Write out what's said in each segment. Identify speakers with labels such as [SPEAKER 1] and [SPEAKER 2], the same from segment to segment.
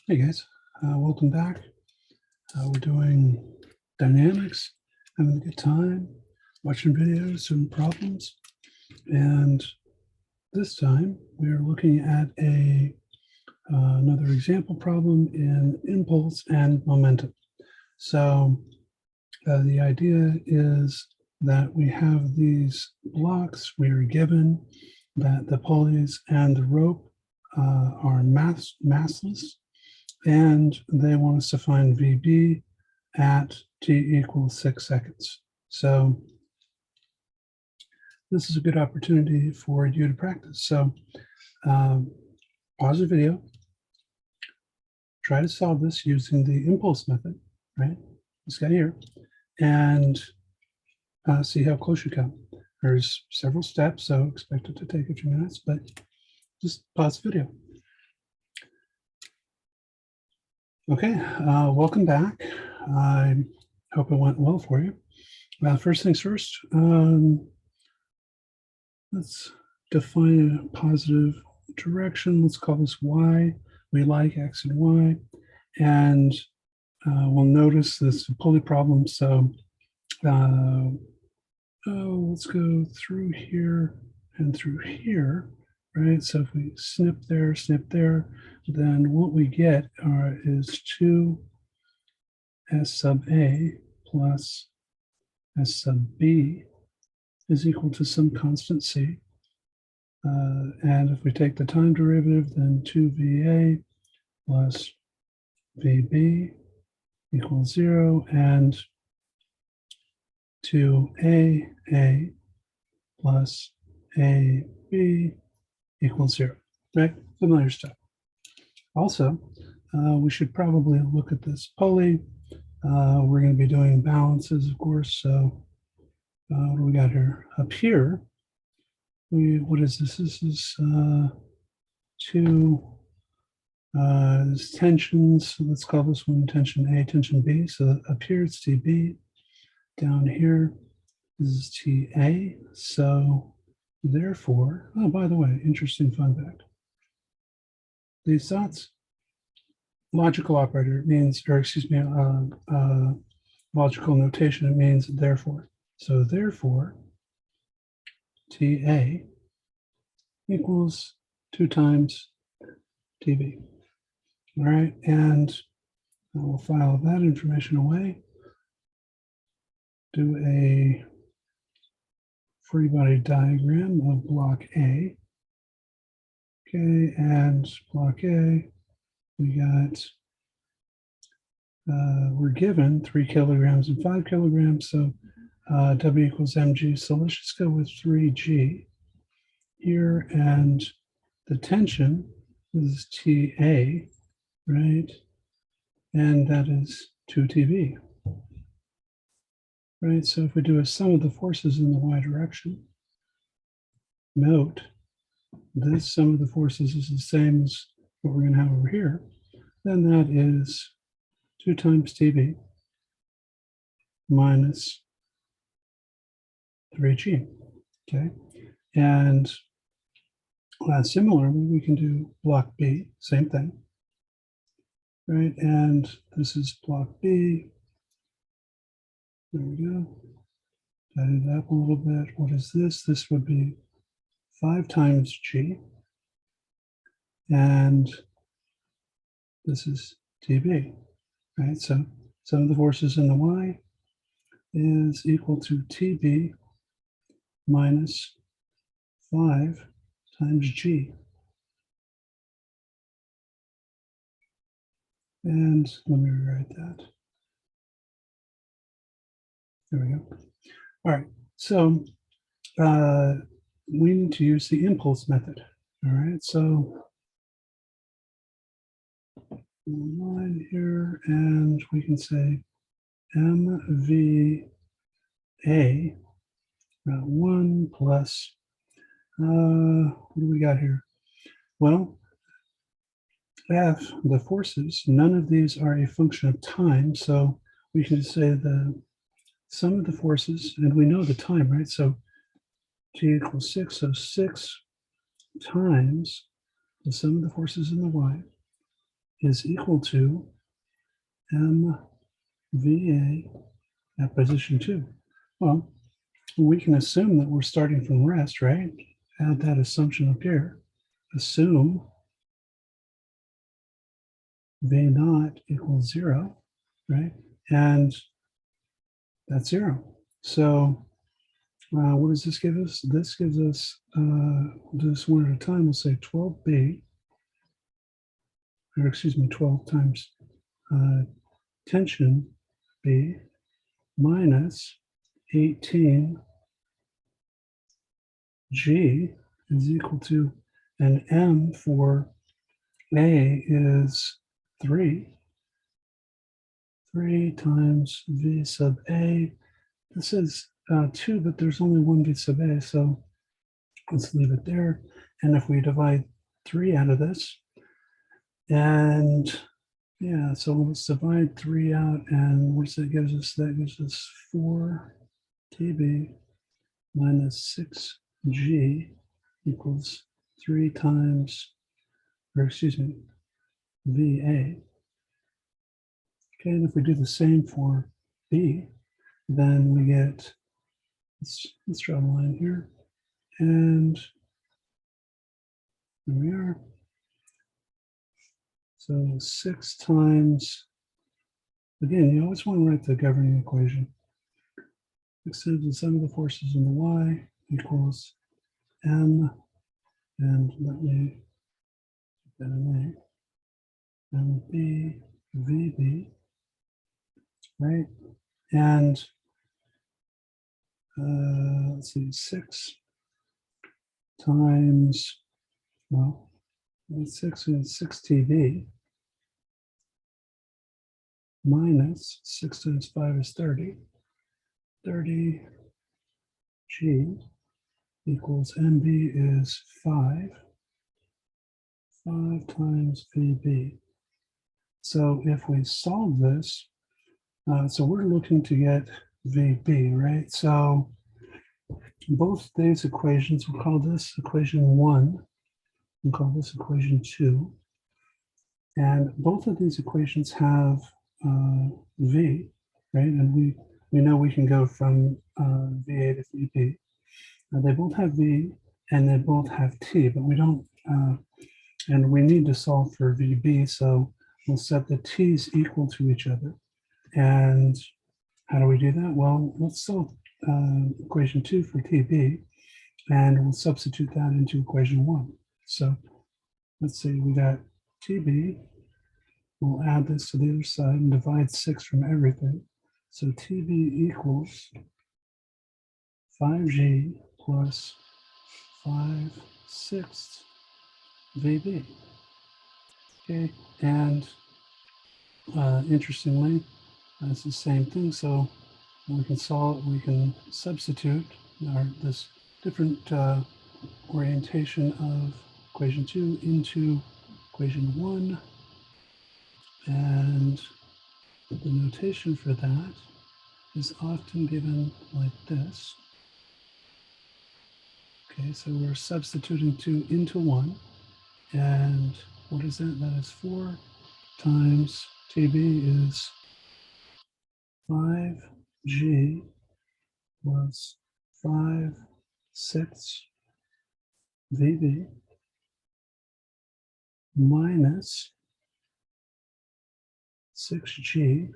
[SPEAKER 1] Hey guys, welcome back. We're doing dynamics, having a good time, watching videos and problems. And this time we're looking at another example problem in impulse and momentum. So the idea is that we have these blocks. We are given that the pulleys and the rope are massless, and they want us to find VB at t equals 6 seconds. So this is a good opportunity for you to practice. So pause the video, try to solve this using the impulse method, right? This guy here, and see how close you come. There's several steps, so expect it to take a few minutes, but just pause the video. Okay, welcome back. I hope it went well for you. First things first, let's define a positive direction. Let's call this y. We like x and y. And we'll notice this is a Pulley problem. So let's go through here and through here, right? So if we snip there, then what we get is 2 s sub a plus s sub b is equal to some constant c. And if we take the time derivative, then 2VA plus VB equals 0, and 2AA plus AB equals 0, right? Familiar stuff. Also, we should probably look at this pulley. We're going to be doing balances, of course. So what do we got here? Up here, what is this? This is two tensions. So let's call this one tension A, tension B. So up here it's TB. Down here this is TA. So therefore, oh, by the way, interesting fun fact. These dots, logical operator means, or excuse me, logical notation, it means therefore. So therefore, TA equals 2 times TB. All right, and we'll file that information away. Do a free body diagram of block A. Okay, and block A, we got, we're given 3 kilograms and 5 kilograms, so W equals mg. So let's just go with 3G here, and the tension is TA, right? And that is 2 TB, right? So if we do a sum of the forces in the y direction, note this sum of the forces is the same as what we're going to have over here, then that is 2 times TB minus 3G, okay? And similarly, we can do block B, same thing, right? And this is block B. There we go. Tidy it up a little bit. What is this? This would be 5 times G. And this is TB, right? So sum of the forces in the y is equal to TB minus 5 times G. And let me rewrite that. There we go. All right, so we need to use the impulse method. All right, so line here, and we can say MVA 1 plus, what do we got here? Well, F, the forces, none of these are a function of time, so we can say the sum of the forces, and we know the time, right? So T equals 6, so 6 times the sum of the forces in the y is equal to MVA at position 2. Well, we can assume that we're starting from rest, right? Add that assumption up here. Assume V naught equals 0, right? And that's 0. So what does this give us? This gives us, do this one at a time, we'll say 12B, or excuse me, 12 times tension B minus 18G is equal to, and M for A is 3 times V sub A. This is 2, but there's only one V sub A, so let's leave it there. And if we divide 3 out of this, and yeah, so let's divide 3 out, and what's that gives us? That gives us 4 TB minus 6G equals 3 times, or excuse me, VA. Okay, and if we do the same for B, then we get, let's draw a line here, and there we are. So 6 times, again, you always want to write the governing equation. 6 times the sum of the forces in the y equals M, and let me put that in A, MB, VB, right? And let's see, 6 times, well, 6 is 6 TV minus 6 times 5 is 30. 30 G equals MB is 5. 5 times VB. So if we solve this, so we're looking to get VB, right? So both these equations, we'll call this equation 1, we'll call this equation 2. And both of these equations have V, right? And we know we can go from VA to VB. They both have V and they both have T, but we don't, and we need to solve for VB, so we'll set the T's equal to each other. And how do we do that? Well, let's solve equation 2 for TB, and we'll substitute that into equation 1. So let's see, we got TB. We'll add this to the other side and divide 6 from everything. So TB equals 5G plus 5/6 VB. Okay, and interestingly, it's the same thing. So we can solve, we can substitute this different orientation of equation 2 into equation 1, and the notation for that is often given like this. Okay, so we're substituting 2 into 1, and what is that? That is 4 times TB is 5G plus 5/6 VB minus 6G,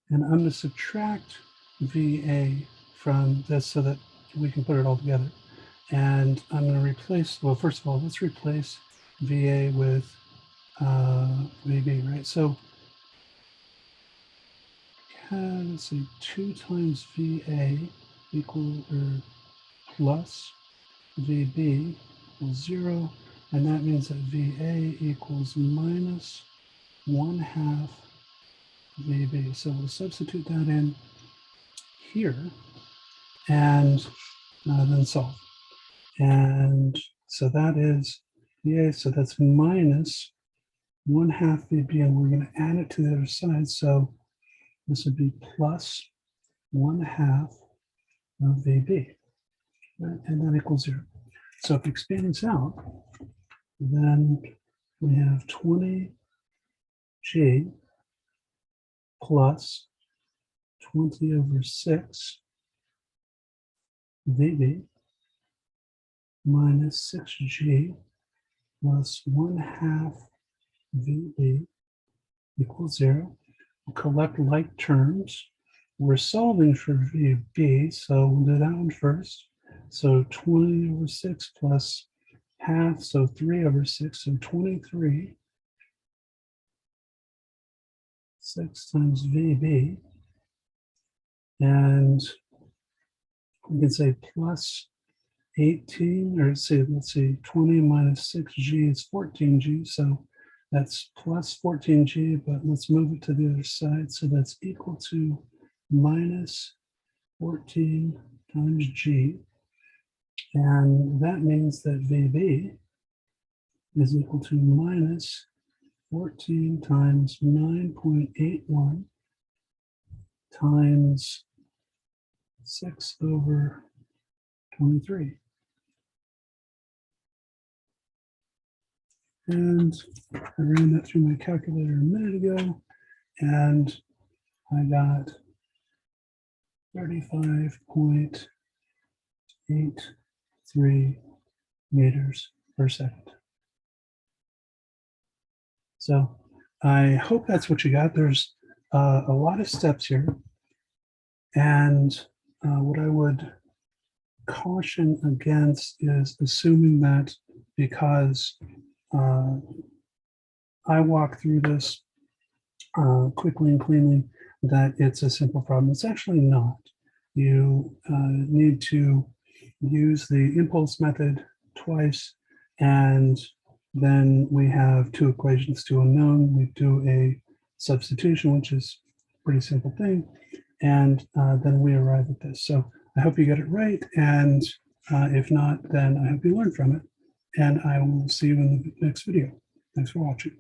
[SPEAKER 1] and I'm going to subtract VA from this so that we can put it all together. And I'm going to replace, well, first of all, let's replace VA with VB, right? So let's see, 2 times VA equal or plus VB equals 0, and that means that VA equals minus 1/2 VB. So we'll substitute that in here and then solve. And so that is VA, so that's minus 1/2 VB, and we're going to add it to the other side. So this would be plus 1/2 of VB, right? And that equals 0. So if we expand this out, then we have 20 g plus 20 over 6 VB minus 6g plus 1/2 VB equals 0. We'll collect like terms. We're solving for VB, so we'll do that one first. So 20 over 6 plus half, so 3 over 6, so 23. 6 times VB. And we can say plus 18, or let's see, 20 minus 6g is 14g, so that's plus 14g, but let's move it to the other side. So that's equal to minus 14 times g. And that means that VB is equal to minus 14 times 9.81 times 6 over 23. And I ran that through my calculator a minute ago, and I got 35.83 meters per second. So I hope that's what you got. There's a lot of steps here. And what I would caution against is assuming that because I walk through this quickly and cleanly, that it's a simple problem. It's actually not. You need to use the impulse method twice, and then we have two equations, two unknown. We do a substitution, which is a pretty simple thing, and then we arrive at this. So I hope you get it right, and if not, then I hope you learn from it, and I will see you in the next video. Thanks for watching.